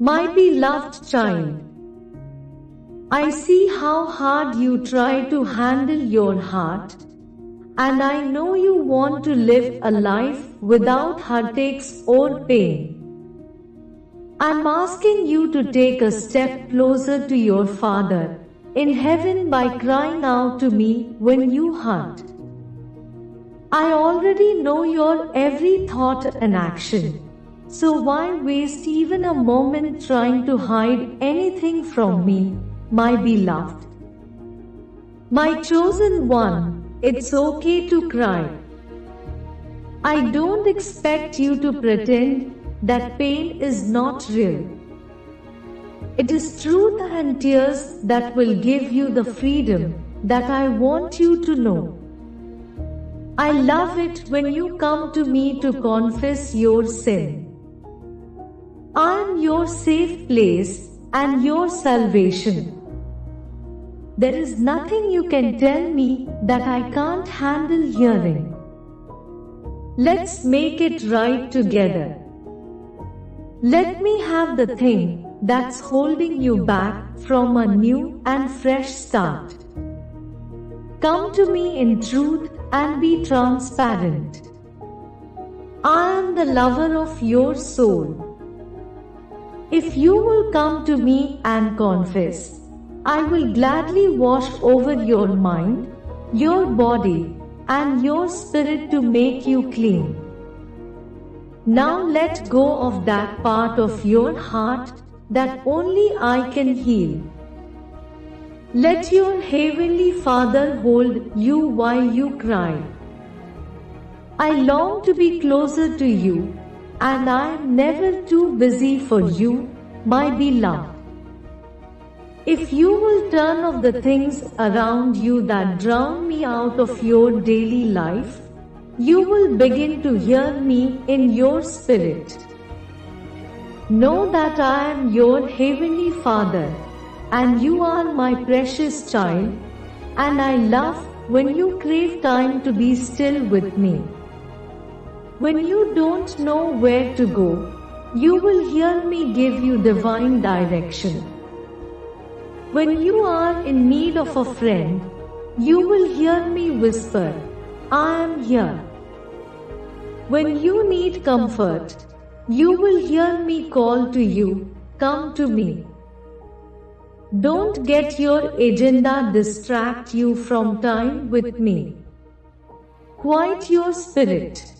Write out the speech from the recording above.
My beloved child, I see how hard you try to handle your heart, and I know you want to live a life without heartaches or pain. I'm asking you to take a step closer to your Father in heaven by crying out to me when you hurt. I already know your every thought and action. So why waste even a moment trying to hide anything from me, my beloved? My chosen one, it's okay to cry. I don't expect you to pretend that pain is not real. It is truth and tears that will give you the freedom that I want you to know. I love it when you come to me to confess your sin. I am your safe place and your salvation. There is nothing you can tell me that I can't handle hearing. Let's make it right together. Let me have the thing that's holding you back from a new and fresh start. Come to me in truth and be transparent. I am the lover of your soul. If you will come to me and confess, I will gladly wash over your mind, your body, and your spirit to make you clean. Now let go of that part of your heart that only I can heal. Let your Heavenly Father hold you while you cry. I long to be closer to you, and I am never too busy for you, my beloved. If you will turn off the things around you that drown me out of your daily life, you will begin to hear me in your spirit. Know that I am your Heavenly Father, and you are my precious child, and I love when you crave time to be still with me. When you don't know where to go, you will hear me give you divine direction. When you are in need of a friend, you will hear me whisper, I am here. When you need comfort, you will hear me call to you, come to me. Don't get your agenda distract you from time with me. Quiet your spirit.